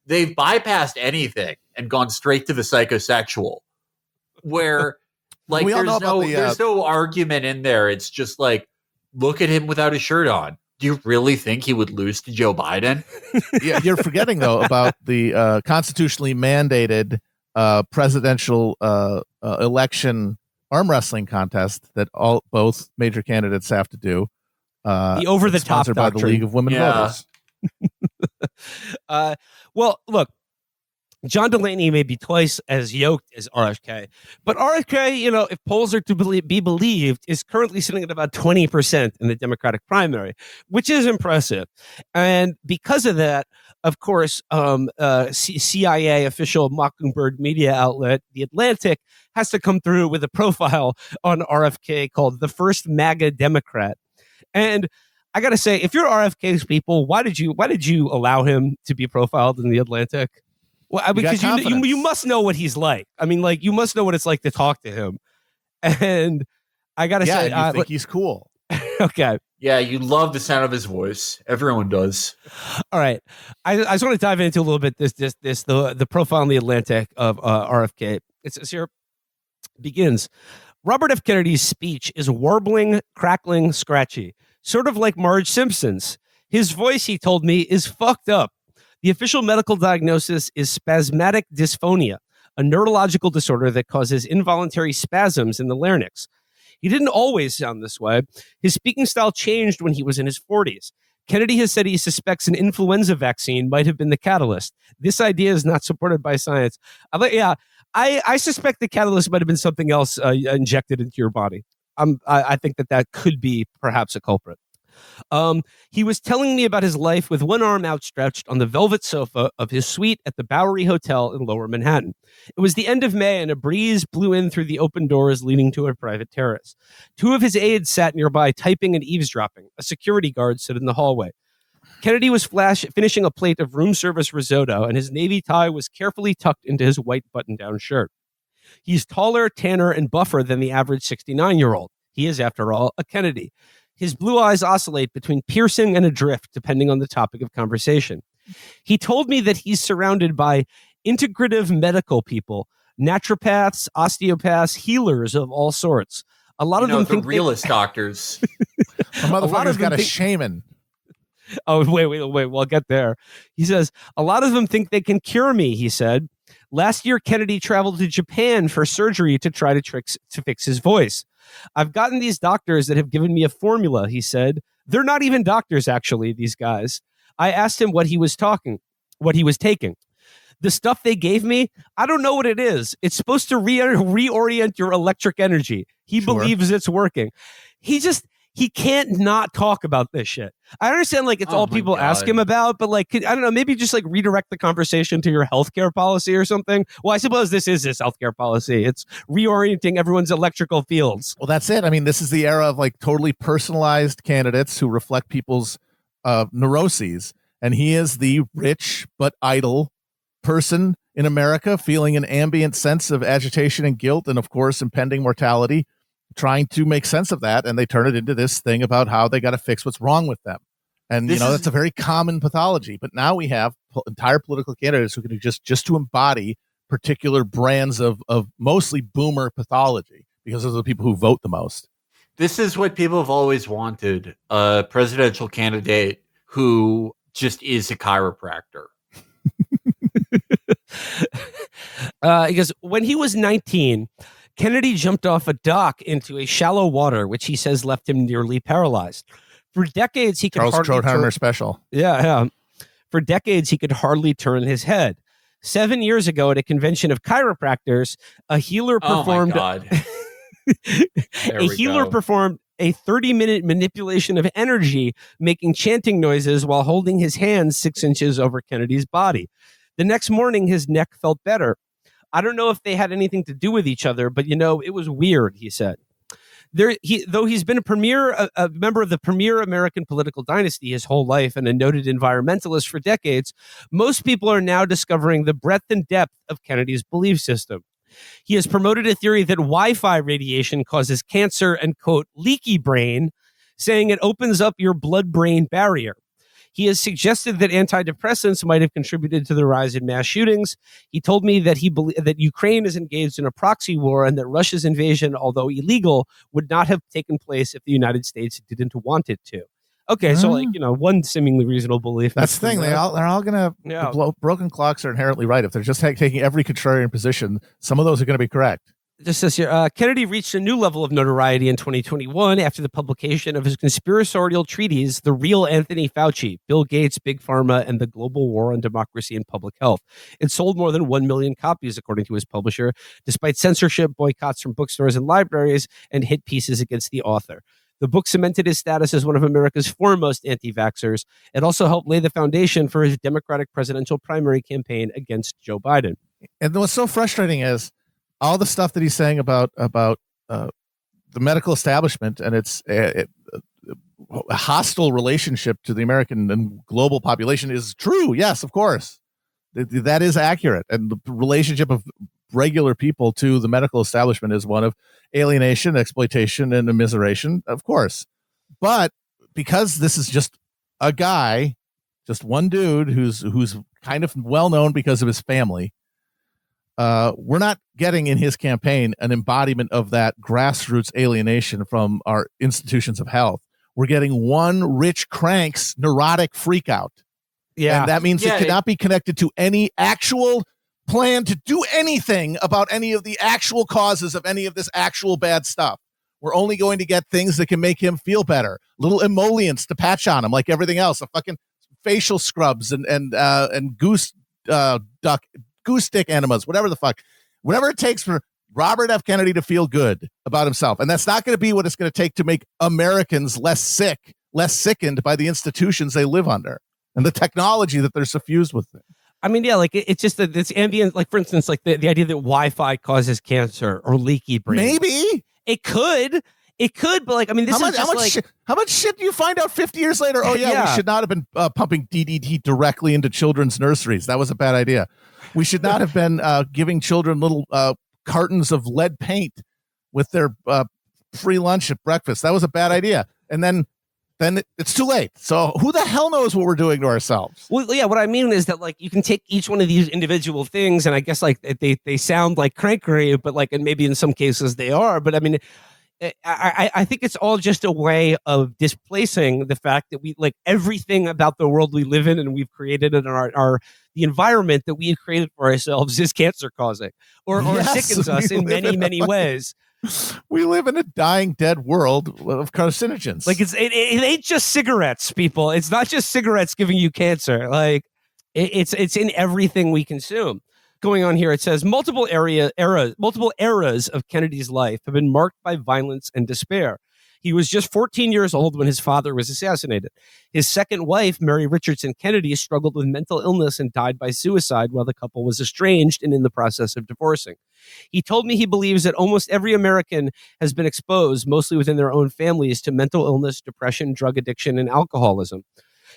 They've bypassed anything and gone straight to the psychosexual, where there's no argument in there. It's just look at him without a shirt on. Do you really think he would lose to Joe Biden? Yeah, you're forgetting though about the constitutionally mandated presidential election arm wrestling contest that both major candidates have to do. The over-the-top sponsored by the League of Women Voters. Well, look, John Delaney may be twice as yoked as RFK, but RFK, if polls are to be believed, is currently sitting at about 20% in the Democratic primary, which is impressive. And because of that, of course, CIA official Mockingbird media outlet, The Atlantic, has to come through with a profile on RFK called "The First MAGA Democrat." And I got to say, if you're RFK's people, why did you allow him to be profiled in The Atlantic? Well, because you must know what he's like. I mean, like, you must know what it's like to talk to him. And I got to say, you think he's cool. Okay. Yeah, you love the sound of his voice. Everyone does. All right. I just want to dive into a little bit the profile in The Atlantic of RFK. It says here, begins, Robert F. Kennedy's speech is warbling, crackling, scratchy, sort of like Marge Simpson's. His voice, he told me, is fucked up. The official medical diagnosis is spasmodic dysphonia, a neurological disorder that causes involuntary spasms in the larynx. He didn't always sound this way. His speaking style changed when he was in his 40s. Kennedy has said he suspects an influenza vaccine might have been the catalyst. This idea is not supported by science. I suspect the catalyst might have been something else injected into your body. I think that could be perhaps a culprit. He was telling me about his life with one arm outstretched on the velvet sofa of his suite at the Bowery Hotel in Lower Manhattan. It was the end of May, and a breeze blew in through the open doors leading to a private terrace. Two of his aides sat nearby, typing and eavesdropping. A security guard stood in the hallway. Kennedy was finishing a plate of room service risotto, and his navy tie was carefully tucked into his white button-down shirt. He's taller, tanner, and buffer than the average 69-year-old. He is, after all, a Kennedy. His blue eyes oscillate between piercing and adrift, depending on the topic of conversation. He told me that he's surrounded by integrative medical people, naturopaths, osteopaths, healers of all sorts. A lot of them think realist doctors. A motherfucker's got a shaman. Oh, wait, we'll get there. He says, a lot of them think they can cure me, he said. Last year, Kennedy traveled to Japan for surgery to try to fix his voice. I've gotten these doctors that have given me a formula, he said. They're not even doctors, actually, these guys. I asked him what he was taking. The stuff they gave me, I don't know what it is. It's supposed to reorient your electric energy. He believes it's working. He can't not talk about this shit. I understand, like, it's all people ask him about, but, like, I don't know, maybe just, like, redirect the conversation to your healthcare policy or something. Well, I suppose this is his healthcare policy. It's reorienting everyone's electrical fields. Well, that's it. I mean, this is the era of, like, totally personalized candidates who reflect people's neuroses. And he is the rich but idle person in America feeling an ambient sense of agitation and guilt and, of course, impending mortality, trying to make sense of that, and they turn it into this thing about how they got to fix what's wrong with them. And that's a very common pathology. But now we have entire political candidates who can just to embody particular brands of mostly boomer pathology, because those are the people who vote the most. This is what people have always wanted: a presidential candidate who just is a chiropractor. Because when he was 19, Kennedy jumped off a dock into a shallow water, which he says left him nearly paralyzed. For decades, he could hardly special. Yeah. For decades, he could hardly turn his head. 7 years ago, at a convention of chiropractors, a healer performed. Oh my God. Performed a 30-minute manipulation of energy, making chanting noises while holding his hands 6 inches over Kennedy's body. The next morning, his neck felt better. I don't know if they had anything to do with each other, but, it was weird, he said. Though he's been a member of the premier American political dynasty his whole life and a noted environmentalist for decades, most people are now discovering the breadth and depth of Kennedy's belief system. He has promoted a theory that Wi-Fi radiation causes cancer and, quote, leaky brain, saying it opens up your blood-brain barrier. He has suggested that antidepressants might have contributed to the rise in mass shootings. He told me that that Ukraine is engaged in a proxy war and that Russia's invasion, although illegal, would not have taken place if the United States didn't want it to. Okay, so one seemingly reasonable belief. That's the thing. They're all going to. Broken clocks are inherently right. If they're just taking every contrarian position, some of those are going to be correct. Just says here, Kennedy reached a new level of notoriety in 2021 after the publication of his conspiratorial treatise, The Real Anthony Fauci, Bill Gates, Big Pharma, and the Global War on Democracy and Public Health. It sold more than 1 million copies, according to his publisher, despite censorship, boycotts from bookstores and libraries, and hit pieces against the author. The book cemented his status as one of America's foremost anti-vaxxers. It also helped lay the foundation for his Democratic presidential primary campaign against Joe Biden. And what's so frustrating is all the stuff that he's saying about the medical establishment and its a hostile relationship to the American and global population is true. Yes, of course. That is accurate. And the relationship of regular people to the medical establishment is one of alienation, exploitation, and immiseration, of course. But because this is just a guy, just one dude who's kind of well known because of his family, we're not getting in his campaign an embodiment of that grassroots alienation from our institutions of health. We're getting one rich crank's neurotic freakout. Yeah. And that means it cannot be connected to any actual plan to do anything about any of the actual causes of any of this actual bad stuff. We're only going to get things that can make him feel better. Little emollients to patch on him, like everything else. A fucking facial scrubs and goose stick enemas, whatever the fuck. Whatever it takes for Robert F. Kennedy to feel good about himself. And that's not going to be what it's going to take to make Americans less sick, less sickened by the institutions they live under and the technology that they're suffused with. I mean, yeah, like it's just that this ambient, like for instance, like the idea that Wi-Fi causes cancer or leaky brain. Maybe it could, but like, I mean, this how much shit do you find out 50 years later? Oh yeah. We should not have been pumping DDT directly into children's nurseries. That was a bad idea. We should not have been giving children little cartons of lead paint with their free lunch at breakfast. That was a bad idea. And then it's too late. So who the hell knows what we're doing to ourselves? Well, yeah, what I mean is that like you can take each one of these individual things, and I guess like they sound like crankery, but like, and maybe in some cases they are. But I mean, I think it's all just a way of displacing the fact that we like everything about the world we live in and we've created in the environment that we have created for ourselves is cancer causing or sickens us in many ways. We live in a dying, dead world of carcinogens. Like it ain't just cigarettes, people. It's not just cigarettes giving you cancer. Like it's in everything we consume. Going on here, it says multiple eras of Kennedy's life have been marked by violence and despair. He was just 14 years old when his father was assassinated. His second wife, Mary Richardson Kennedy, struggled with mental illness and died by suicide while the couple was estranged and in the process of divorcing. He told me he believes that almost every American has been exposed, mostly within their own families, to mental illness, depression, drug addiction, and alcoholism.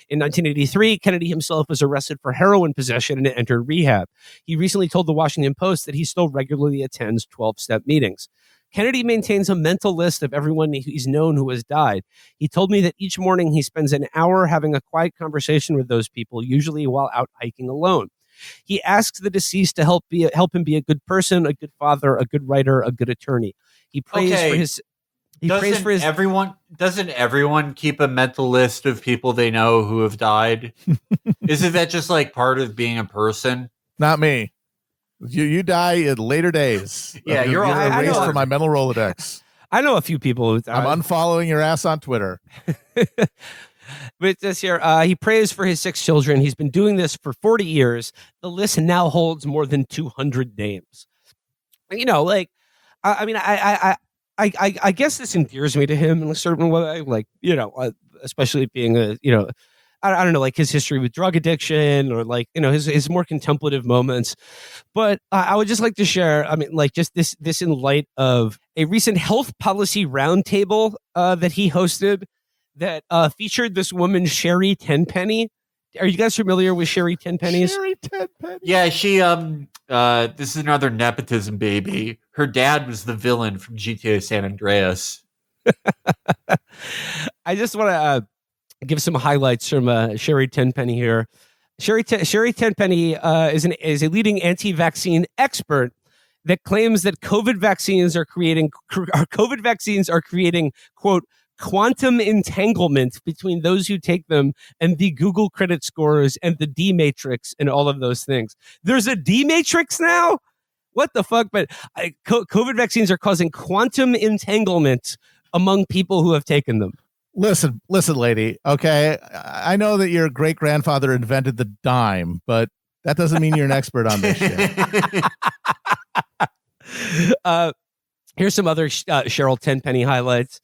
In 1983, Kennedy himself was arrested for heroin possession and entered rehab. He recently told the Washington Post that he still regularly attends 12-step meetings. Kennedy maintains a mental list of everyone he's known who has died. He told me that each morning he spends an hour having a quiet conversation with those people, usually while out hiking alone. He asks the deceased to help him be a good person, a good father, a good writer, a good attorney. He prays for his... Doesn't everyone keep a mental list of people they know who have died? Isn't that just like part of being a person? Not me. You die in later days. Yeah, you're erased from my mental Rolodex. I know a few people who died. I'm unfollowing your ass on Twitter. But it says here, he prays for his 6 children. He's been doing this for 40 years. The list now holds more than 200 names. You know, like, I guess this endears me to him in a certain way, like, you know, especially being a, you know, I don't know, like his history with drug addiction or like, you know, his more contemplative moments. But I would just like to share, I mean, like just this in light of a recent health policy roundtable that he hosted that featured this woman, Sherry Tenpenny. Are you guys familiar with Sherry Tenpenny? Sherry Tenpenny. Yeah, she this is another nepotism baby. Her dad was the villain from GTA San Andreas. I just want to give some highlights from Sherry Tenpenny here. Sherry Tenpenny is a leading anti-vaccine expert that claims that COVID vaccines are creating quote quantum entanglement between those who take them and the Google credit scores and the D matrix and all of those things. There's a D matrix now? what the fuck? But COVID vaccines are causing quantum entanglement among people who have taken them. Listen, lady. Okay, I know that your great grandfather invented the dime, but that doesn't mean you're an expert on this shit. Here's some other Cheryl Tenpenny highlights.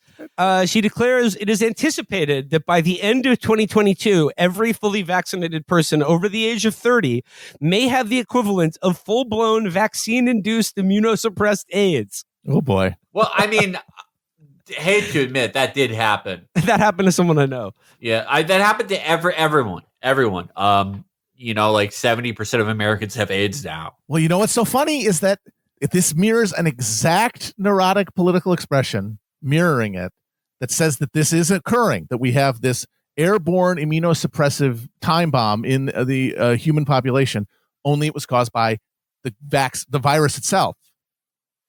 She declares it is anticipated that by the end of 2022, every fully vaccinated person over the age of 30 may have the equivalent of full-blown vaccine-induced immunosuppressed AIDS. Oh, boy. Well, I mean, hate to admit, that did happen. That happened to someone I know. Yeah, that happened to everyone. Everyone. Like 70% of Americans have AIDS now. Well, you know what's so funny is that this mirrors an exact neurotic political expression mirroring it that says that this is occurring, that we have this airborne immunosuppressive time bomb in the human population, only it was caused by the virus itself,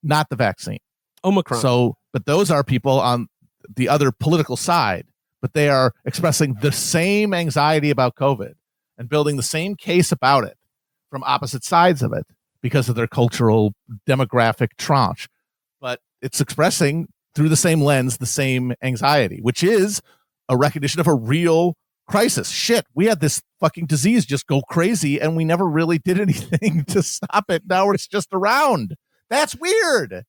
not the vaccine. Omicron. So, but those are people on the other political side, but they are expressing the same anxiety about COVID and building the same case about it from opposite sides of it because of their cultural demographic tranche. But it's expressing through the same lens, the same anxiety, which is a recognition of a real crisis. Shit, we had this fucking disease just go crazy and we never really did anything to stop it. Now it's just around. That's weird.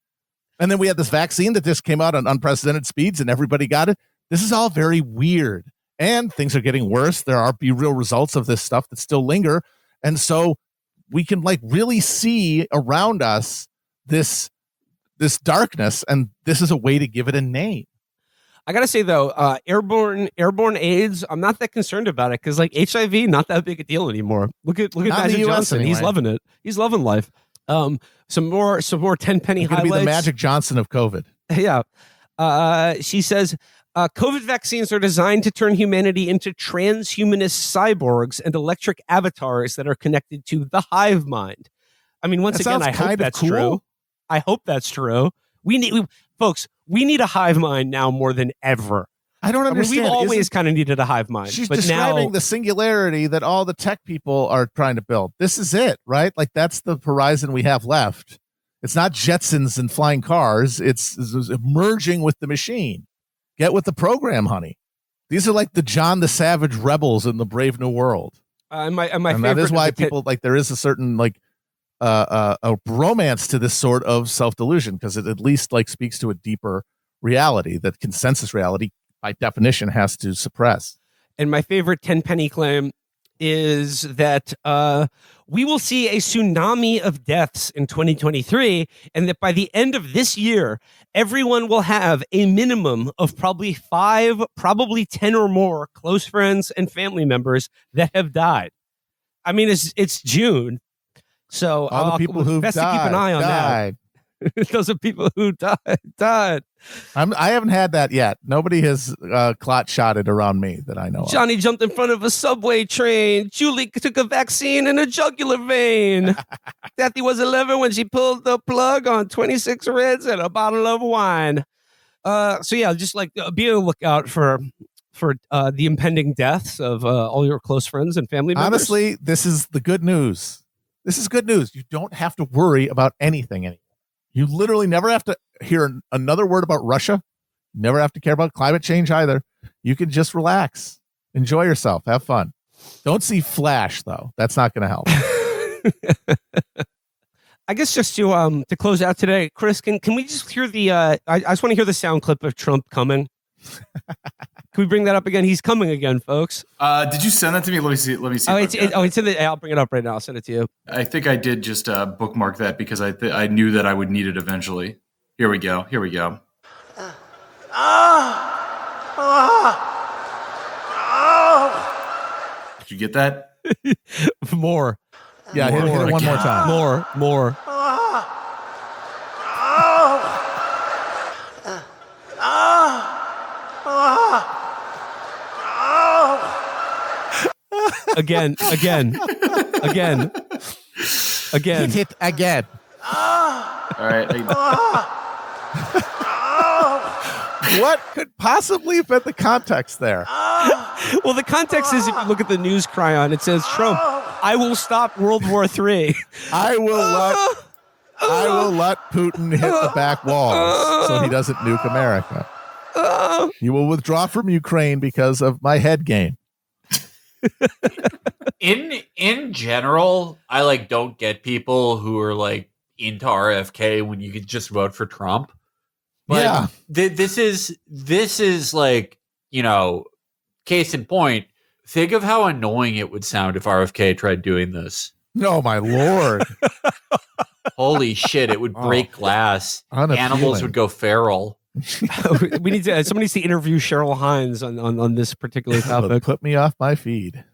And then we had this vaccine that just came out on unprecedented speeds and everybody got it. This is all very weird. And things are getting worse. There are real results of this stuff that still linger. And so we can really see around us this darkness, and this is a way to give it a name. I gotta say though, airborne AIDS, I'm not that concerned about it because HIV, not that big a deal anymore. Look at Magic Johnson. Anyway. He's loving it. He's loving life. Some more Tenpenny highlights. Be the Magic Johnson of COVID. Yeah. She says COVID vaccines are designed to turn humanity into transhumanist cyborgs and electric avatars that are connected to the hive mind. I mean, once again, I hope that's true. I hope that's true. Folks, we need a hive mind now more than ever. I don't understand. We've always kind of needed a hive mind. She's but describing now, the singularity that all the tech people are trying to build. This is it, right? That's the horizon we have left. It's not Jetsons and flying cars. It's merging with the machine. Get with the program, honey. These are like the John the Savage rebels in the Brave New World. And that is why people there is a certain a romance to this sort of self-delusion because it at least speaks to a deeper reality that consensus reality by definition has to suppress. And my favorite Tenpenny claim is that we will see a tsunami of deaths in 2023 and that by the end of this year, everyone will have a minimum of probably 5, probably 10 or more close friends and family members that have died. I mean, it's June. So all the people who best to keep an eye on that. Those are people who died. I haven't had that yet. Nobody has clot shotted around me that I know of. Johnny jumped in front of a subway train. Julie took a vaccine in a jugular vein. Kathy was 11 when she pulled the plug on 26 Reds and a bottle of wine. So yeah, just be on the lookout for the impending deaths of all your close friends and family members. Honestly, this is the good news. This is good news. You don't have to worry about anything anymore. You literally never have to hear another word about Russia. You never have to care about climate change either. You can just relax, enjoy yourself, have fun. Don't see Flash though. That's not going to help. I guess just to close out today, Chris, can we just hear the? I just want to hear the sound clip of Trump coming. Can we bring that up again? He's coming again, folks. Did you send that to me? Let me see. It's in the. I'll bring it up right now. I'll send it to you. I think I did just bookmark that because I knew that I would need it eventually. Here we go. Did you get that? More. Yeah, hit it one more time. More. Again. Hit again. All right. What could possibly have been the context there? Well, the context is if you look at the news chyron, it says Trump, I will stop World War III. I will I will let Putin hit the back walls so he doesn't nuke America. He will withdraw from Ukraine because of my head game. In general, I don't get people who are into RFK when you could just vote for Trump. But yeah, this is case in point. Think of how annoying it would sound if RFK tried doing this. No, my lord. Holy shit, it would break glass. Animals would go feral. We need to. Somebody needs to interview Cheryl Hines on this particular topic. Put me off my feed.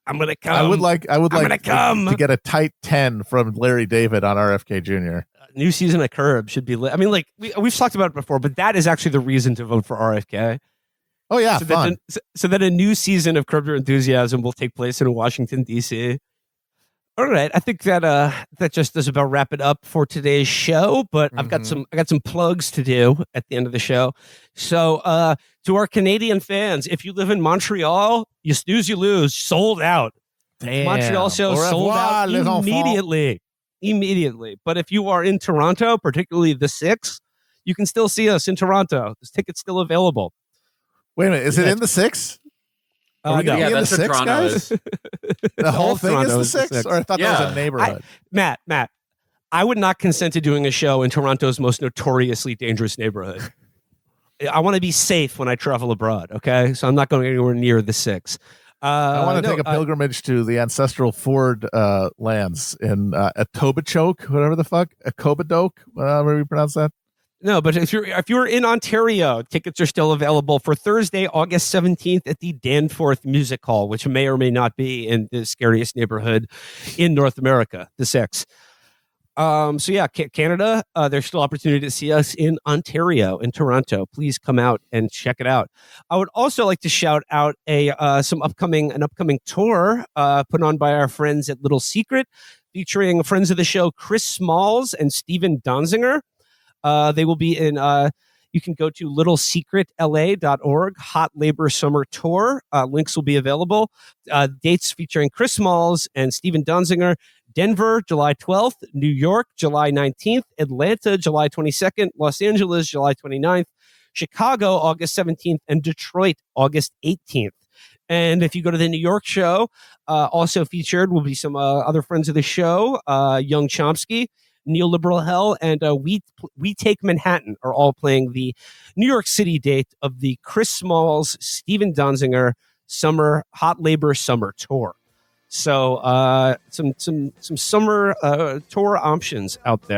I'm gonna come. I would like to get a tight 10 from Larry David on RFK Jr. New season of Curb should be lit. I mean, we've talked about it before, but that is actually the reason to vote for RFK. Oh yeah, so that a new season of Curb Your Enthusiasm will take place in Washington D.C. All right, I think that that just does about wrap it up for today's show. But I got some plugs to do at the end of the show. So to our Canadian fans, if you live in Montreal, you snooze, you lose. Sold out. Damn. Montreal show sold out immediately. But if you are in Toronto, particularly the 6th, you can still see us in Toronto. This ticket's still available. Wait a minute, is it in the 6th? No. Yeah, that's what Toronto is. The whole thing is the 6th? Or I thought that was a neighborhood. Matt, I would not consent to doing a show in Toronto's most notoriously dangerous neighborhood. I want to be safe when I travel abroad, okay? So I'm not going anywhere near the 6th. I want to take a pilgrimage to the ancestral Ford lands in Etobicoke, whatever the fuck, Etobicoke, whatever you pronounce that. No, but if you're in Ontario, tickets are still available for Thursday, August 17th at the Danforth Music Hall, which may or may not be in the scariest neighborhood in North America, the 6th. So yeah, Canada, there's still opportunity to see us in Ontario, in Toronto. Please come out and check it out. I would also like to shout out an upcoming tour put on by our friends at Little Secret, featuring friends of the show Chris Smalls and Steven Donziger. They will be in, you can go to littlesecretla.org, Hot Labor Summer Tour. Links will be available. Dates featuring Chris Smalls and Steven Donziger. Denver, July 12th. New York, July 19th. Atlanta, July 22nd. Los Angeles, July 29th. Chicago, August 17th. And Detroit, August 18th. And if you go to the New York show, also featured will be some other friends of the show, Young Chomsky, Neoliberal Hell, and We Take Manhattan are all playing the New York City date of the Chris Smalls, Steven Donziger Hot Labor Summer Tour. So some summer tour options out there.